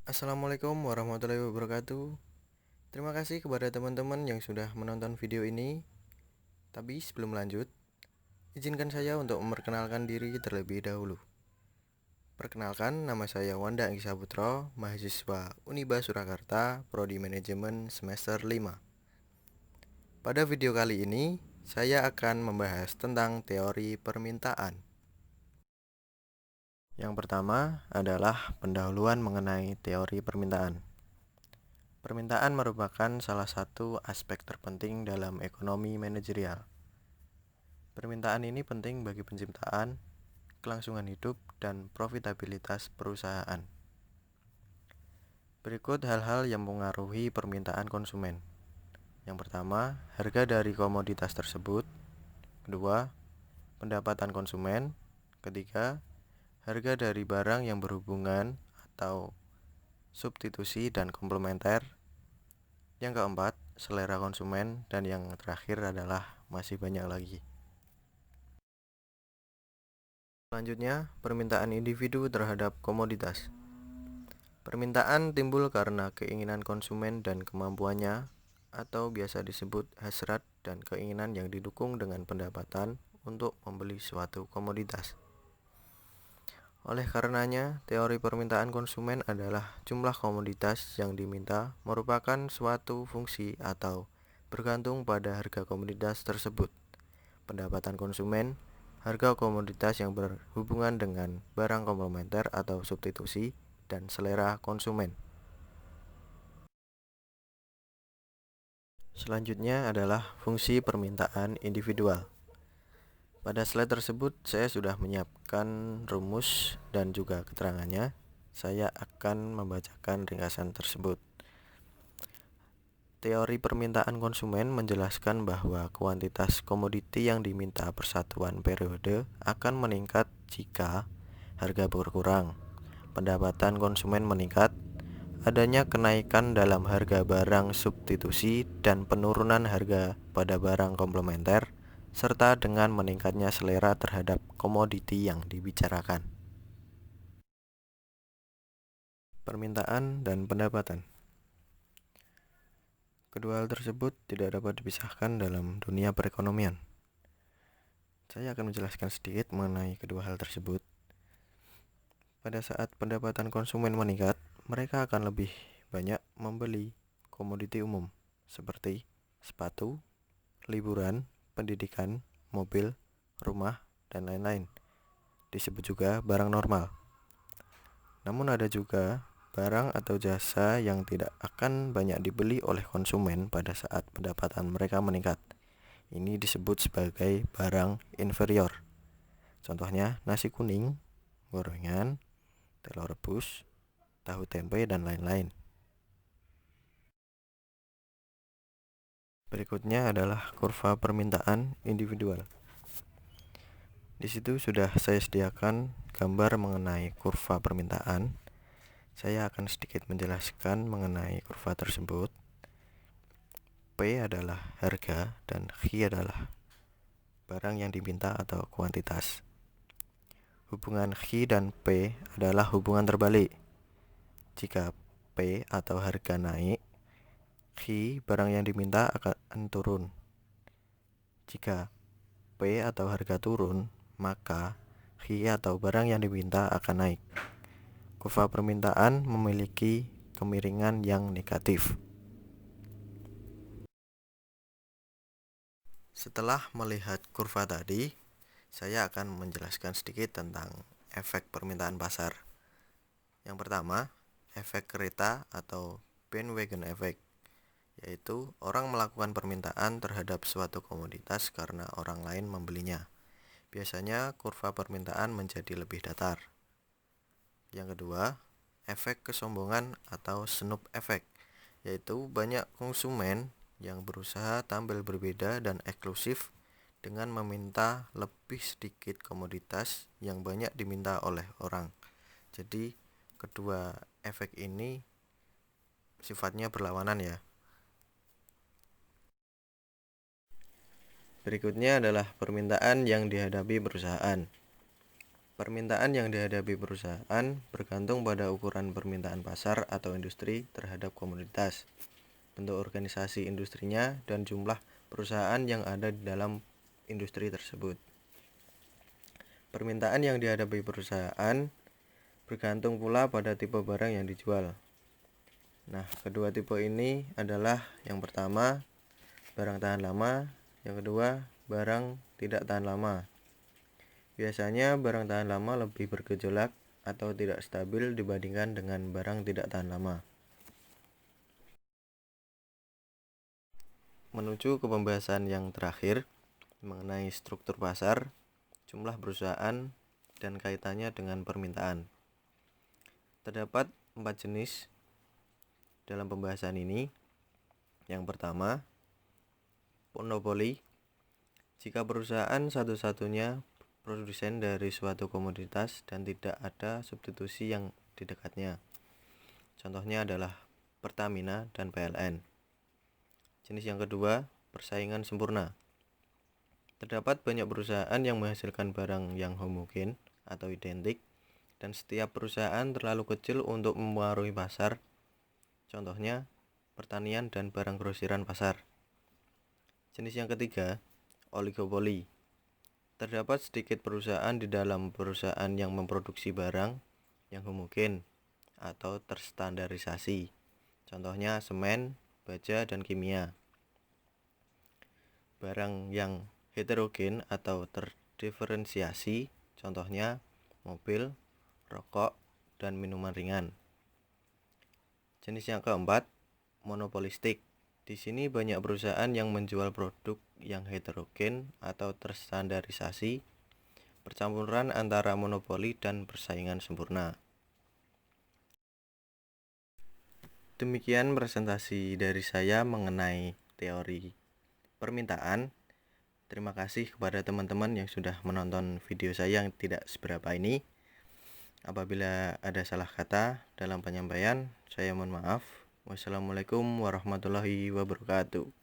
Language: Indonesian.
Assalamualaikum warahmatullahi wabarakatuh. Terima kasih kepada teman-teman yang sudah menonton video ini. Tapi sebelum lanjut, izinkan saya untuk memperkenalkan diri terlebih dahulu. Perkenalkan, nama saya Wanda Anggi Saputro, mahasiswa Uniba Surakarta, Prodi Manajemen semester 5. Pada video kali ini, saya akan membahas tentang teori permintaan. Yang pertama adalah pendahuluan mengenai teori permintaan. Permintaan merupakan salah satu aspek terpenting dalam ekonomi manajerial. Permintaan ini penting bagi penciptaan, kelangsungan hidup, dan profitabilitas perusahaan. Berikut hal-hal yang mempengaruhi permintaan konsumen. Yang pertama, harga dari komoditas tersebut. Kedua, pendapatan konsumen. Ketiga, harga dari barang yang berhubungan atau substitusi dan komplementer. Yang keempat, selera konsumen. Dan yang terakhir adalah masih banyak lagi. Selanjutnya, permintaan individu terhadap komoditas. Permintaan timbul karena keinginan konsumen dan kemampuannya, atau biasa disebut hasrat dan keinginan yang didukung dengan pendapatan untuk membeli suatu komoditas. Oleh karenanya, teori permintaan konsumen adalah jumlah komoditas yang diminta merupakan suatu fungsi atau bergantung pada harga komoditas tersebut. Pendapatan konsumen, harga komoditas yang berhubungan dengan barang komplementer atau substitusi, dan selera konsumen. Selanjutnya adalah fungsi permintaan individual. Pada slide tersebut saya sudah menyiapkan rumus dan juga keterangannya. Saya akan membacakan ringkasan tersebut. Teori permintaan konsumen menjelaskan bahwa kuantitas komoditi yang diminta per satuan periode akan meningkat jika harga berkurang, pendapatan konsumen meningkat, adanya kenaikan dalam harga barang substitusi dan penurunan harga pada barang komplementer, serta dengan meningkatnya selera terhadap komoditi yang dibicarakan. Permintaan dan pendapatan. Kedua hal tersebut tidak dapat dipisahkan dalam dunia perekonomian. Saya akan menjelaskan sedikit mengenai kedua hal tersebut. Pada saat pendapatan konsumen meningkat, mereka akan lebih banyak membeli komoditi umum seperti sepatu, liburan, pendidikan, mobil, rumah, dan lain-lain. Disebut juga barang normal. Namun ada juga barang atau jasa yang tidak akan banyak dibeli oleh konsumen pada saat pendapatan mereka meningkat. Ini disebut sebagai barang inferior. Contohnya nasi kuning, gorengan, telur rebus, tahu tempe, dan lain-lain. Berikutnya adalah kurva permintaan individual. Di situ sudah saya sediakan gambar mengenai kurva permintaan. Saya akan sedikit menjelaskan mengenai kurva tersebut. P adalah harga dan Q adalah barang yang diminta atau kuantitas. Hubungan Q dan P adalah hubungan terbalik. Jika P atau harga naik, Q barang yang diminta akan turun. Jika P atau harga turun, maka Q atau barang yang diminta akan naik. Kurva permintaan memiliki kemiringan yang negatif. Setelah melihat kurva tadi, saya akan menjelaskan sedikit tentang efek permintaan pasar. Yang pertama, efek kereta atau bandwagon effect, yaitu orang melakukan permintaan terhadap suatu komoditas karena orang lain membelinya. Biasanya kurva permintaan menjadi lebih datar. Yang kedua, efek kesombongan atau snoop effect, yaitu banyak konsumen yang berusaha tampil berbeda dan eksklusif dengan meminta lebih sedikit komoditas yang banyak diminta oleh orang. Jadi kedua efek ini sifatnya berlawanan ya. Berikutnya adalah permintaan yang dihadapi perusahaan. Permintaan yang dihadapi perusahaan bergantung pada ukuran permintaan pasar atau industri terhadap komoditas, bentuk organisasi industrinya, dan jumlah perusahaan yang ada di dalam industri tersebut. Permintaan yang dihadapi perusahaan bergantung pula pada tipe barang yang dijual. Nah, kedua tipe ini adalah yang pertama, barang tahan lama, yang kedua, barang tidak tahan lama. Biasanya barang tahan lama lebih bergejolak atau tidak stabil dibandingkan dengan barang tidak tahan lama. Menuju ke pembahasan yang terakhir mengenai struktur pasar, jumlah perusahaan, dan kaitannya dengan permintaan. Terdapat 4 jenis dalam pembahasan ini. Yang pertama, monopoli. Jika perusahaan satu-satunya produsen dari suatu komoditas dan tidak ada substitusi yang di dekatnya. Contohnya adalah Pertamina dan PLN. Jenis yang kedua, persaingan sempurna. Terdapat banyak perusahaan yang menghasilkan barang yang homogen atau identik, dan setiap perusahaan terlalu kecil untuk mempengaruhi pasar. Contohnya, pertanian dan barang grosiran pasar. Jenis yang ketiga, oligopoli. Terdapat sedikit perusahaan di dalam perusahaan yang memproduksi barang yang homogen atau terstandarisasi. Contohnya semen, baja, dan kimia. Barang yang heterogen atau terdiferensiasi, contohnya mobil, rokok, dan minuman ringan. Jenis yang keempat, monopolistik. Di sini banyak perusahaan yang menjual produk yang heterogen atau terstandarisasi, percampuran antara monopoli dan persaingan sempurna. Demikian presentasi dari saya mengenai teori permintaan. Terima kasih kepada teman-teman yang sudah menonton video saya yang tidak seberapa ini. Apabila ada salah kata dalam penyampaian, saya mohon maaf. Wassalamualaikum warahmatullahi wabarakatuh.